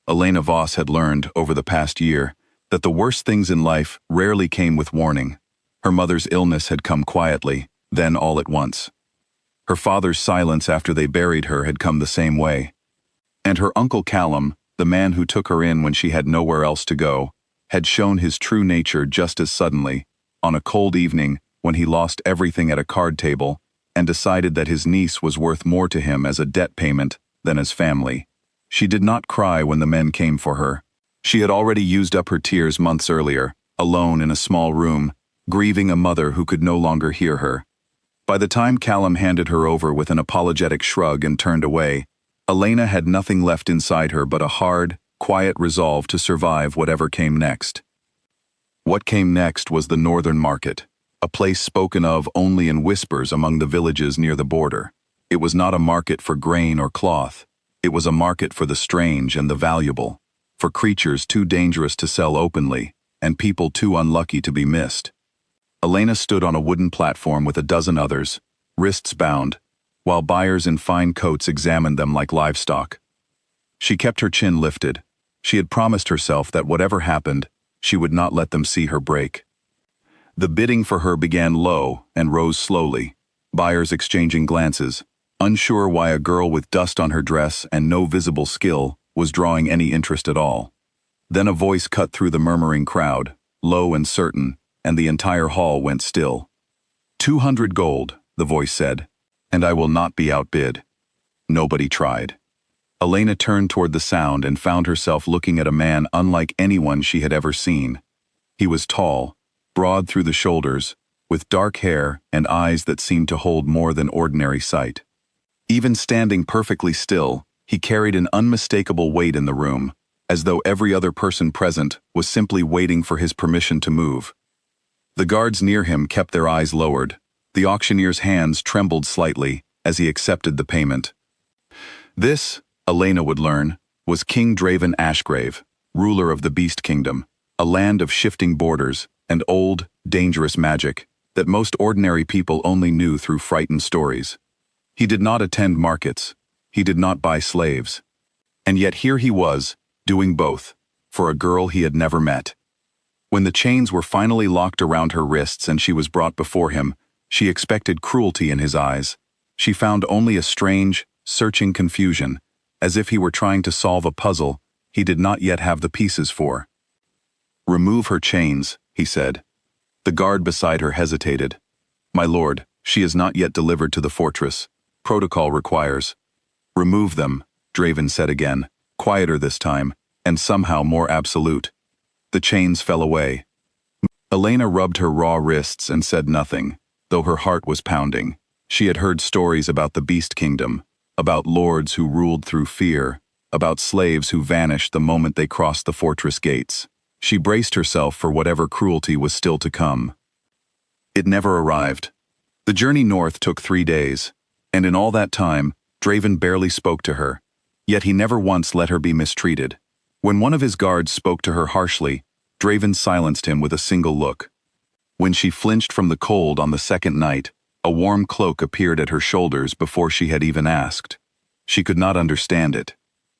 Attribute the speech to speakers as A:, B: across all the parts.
A: Elena Voss had learned, over the past year, that the worst things in life rarely came with warning. Her mother's illness had come quietly, then all at once. Her father's silence after they buried her had come the same way. And her uncle Callum, the man who took her in when she had nowhere else to go, had shown his true nature just as suddenly, on a cold evening when he lost everything at a card table and decided that his niece was worth more to him as a debt payment than as family. She did not cry when the men came for her. She had already used up her tears months earlier, alone in a small room, grieving a mother who could no longer hear her. By the time Callum handed her over with an apologetic shrug and turned away, Elena had nothing left inside her but a hard, quiet resolve to survive whatever came next. What came next was the Northern Market, a place spoken of only in whispers among the villages near the border. It was not a market for grain or cloth. It was a market for the strange and the valuable, for creatures too dangerous to sell openly, and people too unlucky to be missed. Elena stood on a wooden platform with a dozen others, wrists bound, while buyers in fine coats examined them like livestock. She kept her chin lifted. She had promised herself that whatever happened, she would not let them see her break. The bidding for her began low and rose slowly, buyers exchanging glances, unsure why a girl with dust on her dress and no visible skill was drawing any interest at all. Then a voice cut through the murmuring crowd, low and certain, and the entire hall went still. 200 gold, the voice said, and I will not be outbid. Nobody tried. Elena turned toward the sound and found herself looking at a man unlike anyone she had ever seen. He was tall, broad through the shoulders, with dark hair and eyes that seemed to hold more than ordinary sight. Even standing perfectly still, he carried an unmistakable weight in the room, as though every other person present was simply waiting for his permission to move. The guards near him kept their eyes lowered. The auctioneer's hands trembled slightly as he accepted the payment. This, Elena would learn, was King Draven Ashgrave, ruler of the Beast Kingdom, a land of shifting borders and old, dangerous magic that most ordinary people only knew through frightened stories. He did not attend markets. He did not buy slaves. And yet here he was, doing both, for a girl he had never met. When the chains were finally locked around her wrists and she was brought before him, she expected cruelty in his eyes. She found only a strange, searching confusion, as if he were trying to solve a puzzle he did not yet have the pieces for. "Remove her chains," he said. The guard beside her hesitated. "My lord, she is not yet delivered to the fortress. Protocol requires." "Remove them," Draven said again, quieter this time, and somehow more absolute. The chains fell away. Elena rubbed her raw wrists and said nothing, though her heart was pounding. She had heard stories about the Beast Kingdom, about lords who ruled through fear, about slaves who vanished the moment they crossed the fortress gates. She braced herself for whatever cruelty was still to come. It never arrived. The journey north took 3 days, and in all that time, Draven barely spoke to her, yet he never once let her be mistreated. When one of his guards spoke to her harshly, Draven silenced him with a single look. When she flinched from the cold on the second night, a warm cloak appeared at her shoulders before she had even asked. She could not understand it.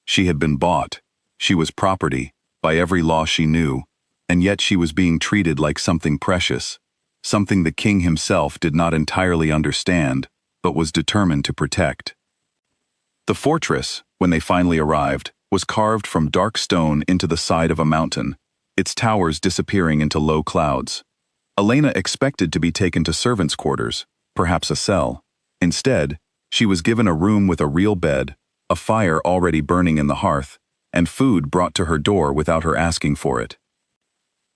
A: She had been bought. She was property, by every law she knew, and yet she was being treated like something precious, something the king himself did not entirely understand, but was determined to protect. The fortress, when they finally arrived, was carved from dark stone into the side of a mountain, its towers disappearing into low clouds. Elena expected to be taken to servants' quarters, perhaps a cell. Instead, she was given a room with a real bed, a fire already burning in the hearth, and food brought to her door without her asking for it.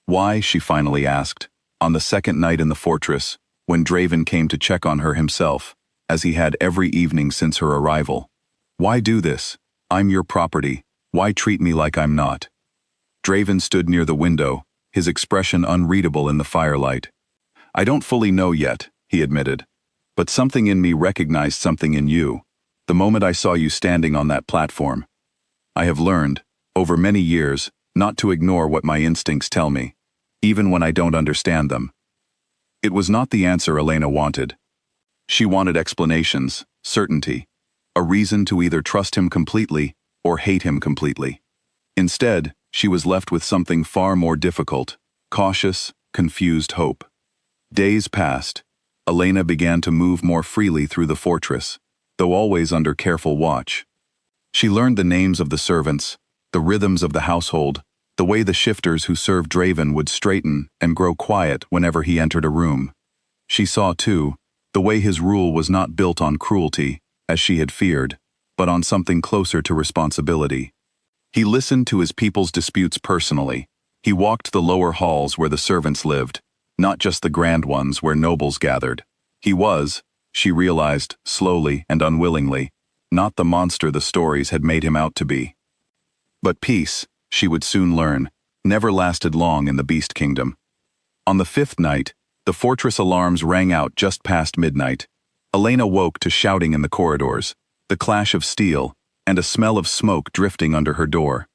A: Why, she finally asked, on the second night in the fortress, when Draven came to check on her himself, as he had every evening since her arrival. Why do this? I'm your property. Why treat me like I'm not? Draven stood near the window, his expression unreadable in the firelight. I don't fully know yet, he admitted, but something in me recognized something in you, the moment I saw you standing on that platform. I have learned, over many years, not to ignore what my instincts tell me, even when I don't understand them. It was not the answer Elena wanted. She wanted explanations, certainty, a reason to either trust him completely or hate him completely. Instead, she was left with something far more difficult: cautious, confused hope. Days passed. Elena began to move more freely through the fortress, though always under careful watch. She learned the names of the servants, the rhythms of the household, the way the shifters who served Draven would straighten and grow quiet whenever he entered a room. She saw, too, the way his rule was not built on cruelty, as she had feared, but on something closer to responsibility. He listened to his people's disputes personally. He walked the lower halls where the servants lived, not just the grand ones where nobles gathered. He was, she realized slowly and unwillingly, not the monster the stories had made him out to be. But peace, she would soon learn, never lasted long in the Beast Kingdom. On the 5th night, the fortress alarms rang out just past midnight. Elena woke to shouting in the corridors, the clash of steel, and a smell of smoke drifting under her door.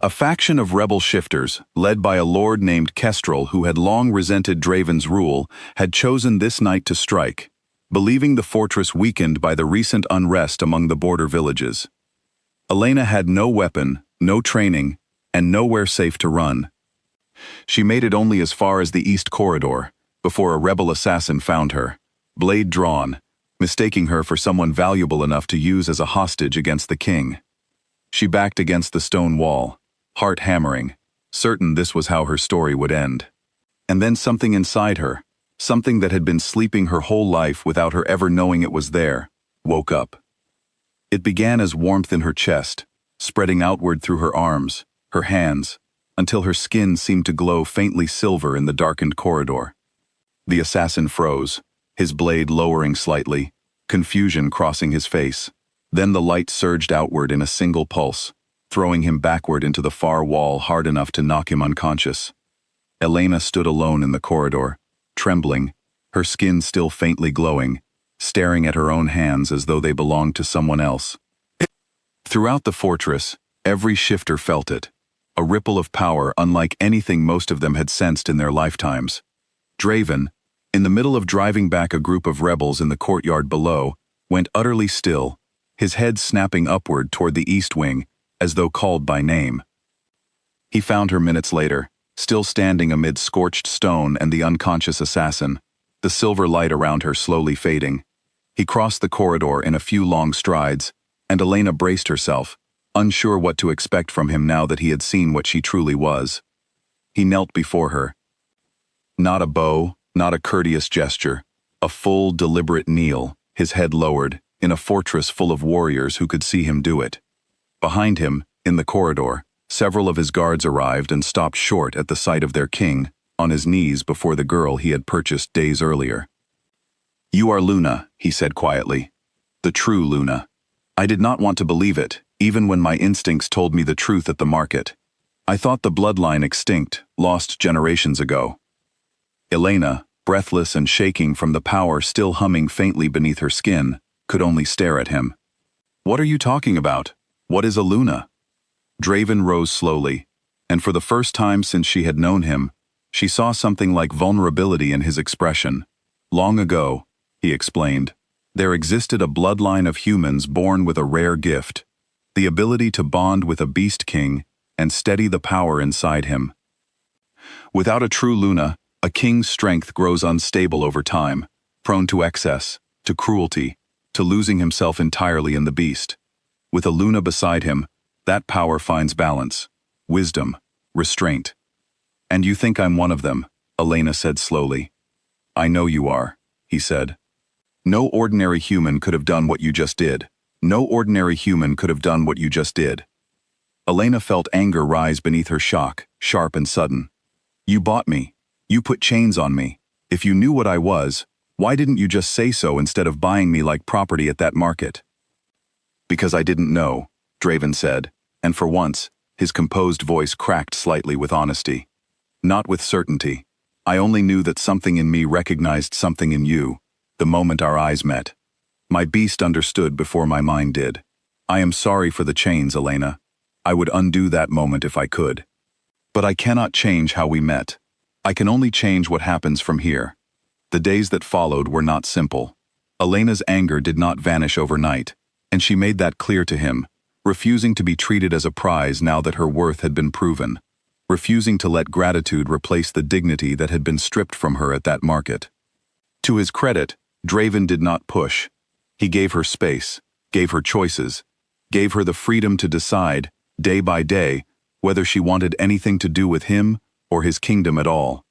A: A faction of rebel shifters, led by a lord named Kestrel who had long resented Draven's rule, had chosen this night to strike, believing the fortress weakened by the recent unrest among the border villages. Elena had no weapon, no training, and nowhere safe to run. She made it only as far as the east corridor, before a rebel assassin found her, blade drawn, mistaking her for someone valuable enough to use as a hostage against the king. She backed against the stone wall, heart hammering, certain this was how her story would end. And then something inside her, something that had been sleeping her whole life without her ever knowing it was there, woke up. It began as warmth in her chest, spreading outward through her arms, her hands, until her skin seemed to glow faintly silver in the darkened corridor. The assassin froze, his blade lowering slightly, confusion crossing his face. Then the light surged outward in a single pulse, throwing him backward into the far wall hard enough to knock him unconscious. Elena stood alone in the corridor, trembling, her skin still faintly glowing, staring at her own hands as though they belonged to someone else. Throughout the fortress, every shifter felt it, a ripple of power unlike anything most of them had sensed in their lifetimes. Draven, in the middle of driving back a group of rebels in the courtyard below, went utterly still, his head snapping upward toward the east wing, as though called by name. He found her minutes later, still standing amid scorched stone and the unconscious assassin, the silver light around her slowly fading. He crossed the corridor in a few long strides, and Elena braced herself, unsure what to expect from him now that he had seen what she truly was. He knelt before her. Not a bow, not a courteous gesture, a full, deliberate kneel, his head lowered, in a fortress full of warriors who could see him do it. Behind him, in the corridor, several of his guards arrived and stopped short at the sight of their king, on his knees before the girl he had purchased days earlier. "You are Luna," he said quietly. "The true Luna. I did not want to believe it, even when my instincts told me the truth at the market. I thought the bloodline extinct, lost generations ago." Elena, breathless and shaking from the power still humming faintly beneath her skin, could only stare at him. "What are you talking about? What is a Luna?" Draven rose slowly, and for the first time since she had known him, she saw something like vulnerability in his expression. "Long ago," he explained, "there existed a bloodline of humans born with a rare gift, the ability to bond with a beast king and steady the power inside him. Without a true Luna, a king's strength grows unstable over time, prone to excess, to cruelty, to losing himself entirely in the beast. With a Luna beside him, that power finds balance, wisdom, restraint. And you think I'm one of them," Elena said slowly. "I know you are," he said. "No ordinary human could have done what you just did. No ordinary human could have done what you just did." Elena felt anger rise beneath her shock, sharp and sudden. "You bought me. You put chains on me. If you knew what I was, why didn't you just say so instead of buying me like property at that market?" "Because I didn't know," Draven said, and for once, his composed voice cracked slightly with honesty. "Not with certainty. I only knew that something in me recognized something in you, the moment our eyes met. My beast understood before my mind did. I am sorry for the chains, Elena. I would undo that moment if I could. But I cannot change how we met. I can only change what happens from here." The days that followed were not simple. Elena's anger did not vanish overnight, and she made that clear to him, refusing to be treated as a prize now that her worth had been proven, refusing to let gratitude replace the dignity that had been stripped from her at that market. To his credit, Draven did not push. He gave her space, gave her choices, gave her the freedom to decide, day by day, whether she wanted anything to do with him or his kingdom at all.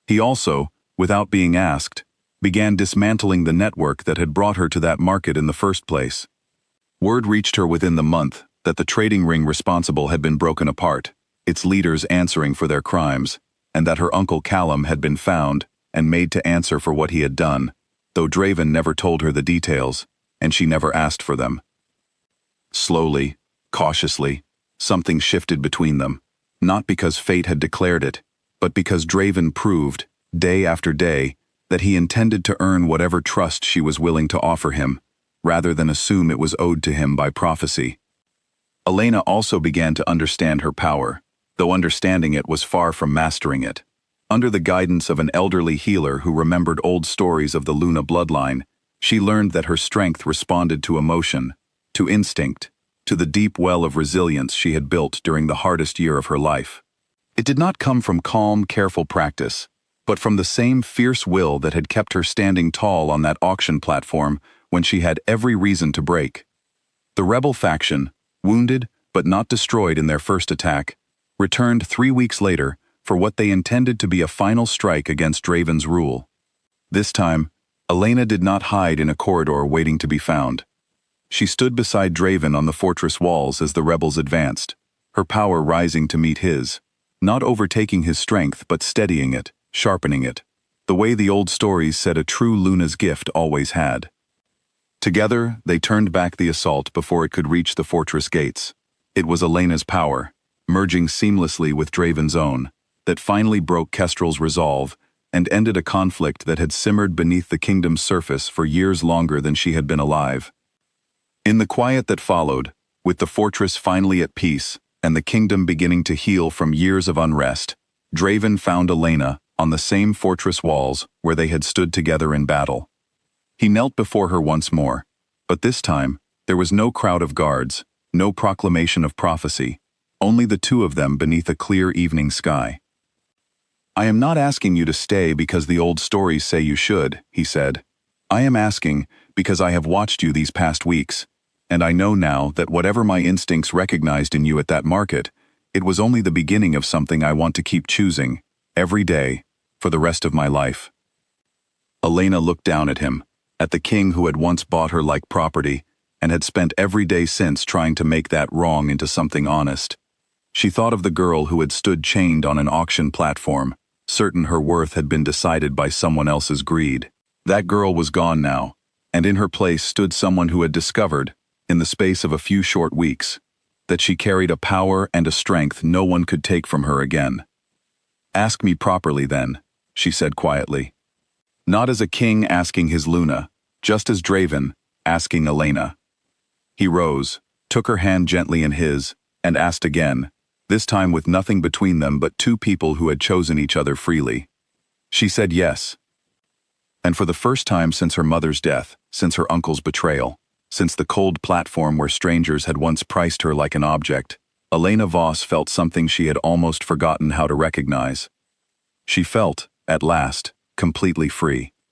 A: He also, without being asked, began dismantling the network that had brought her to that market in the first place. Word reached her within the month that the trading ring responsible had been broken apart, its leaders answering for their crimes, and that her uncle Callum had been found and made to answer for what he had done, though Draven never told her the details, and she never asked for them. Slowly, cautiously, something shifted between them, not because fate had declared it, but because Draven proved, day after day, that he intended to earn whatever trust she was willing to offer him, rather than assume it was owed to him by prophecy. Elena also began to understand her power, though understanding it was far from mastering it. Under the guidance of an elderly healer who remembered old stories of the Luna bloodline, she learned that her strength responded to emotion, to instinct, to the deep well of resilience she had built during the hardest year of her life. It did not come from calm, careful practice, but from the same fierce will that had kept her standing tall on that auction platform when she had every reason to break. The rebel faction, wounded but not destroyed in their first attack, returned 3 weeks later for what they intended to be a final strike against Draven's rule. This time, Elena did not hide in a corridor waiting to be found. She stood beside Draven on the fortress walls as the rebels advanced, her power rising to meet his, not overtaking his strength but steadying it, sharpening it, the way the old stories said a true Luna's gift always had. Together, they turned back the assault before it could reach the fortress gates. It was Elena's power, merging seamlessly with Draven's own, that finally broke Kestrel's resolve and ended a conflict that had simmered beneath the kingdom's surface for years longer than she had been alive. In the quiet that followed, with the fortress finally at peace and the kingdom beginning to heal from years of unrest, Draven found Elena on the same fortress walls where they had stood together in battle. He knelt before her once more, but this time there was no crowd of guards, no proclamation of prophecy, only the two of them beneath a clear evening sky. "I am not asking you to stay because the old stories say you should," he said. "I am asking because I have watched you these past weeks, and I know now that whatever my instincts recognized in you at that market, it was only the beginning of something I want to keep choosing, every day, for the rest of my life." Elena looked down at him, at the king who had once bought her like property, and had spent every day since trying to make that wrong into something honest. She thought of the girl who had stood chained on an auction platform, certain her worth had been decided by someone else's greed. That girl was gone now, and in her place stood someone who had discovered, in the space of a few short weeks, that she carried a power and a strength no one could take from her again. "Ask me properly then," she said quietly. Not as a king asking his Luna, just as Draven asking Elena. He rose, took her hand gently in his, and asked again, this time with nothing between them but two people who had chosen each other freely. She said yes. And for the first time since her mother's death, since her uncle's betrayal, since the cold platform where strangers had once priced her like an object, Elena Voss felt something she had almost forgotten how to recognize. She felt, at last, completely free.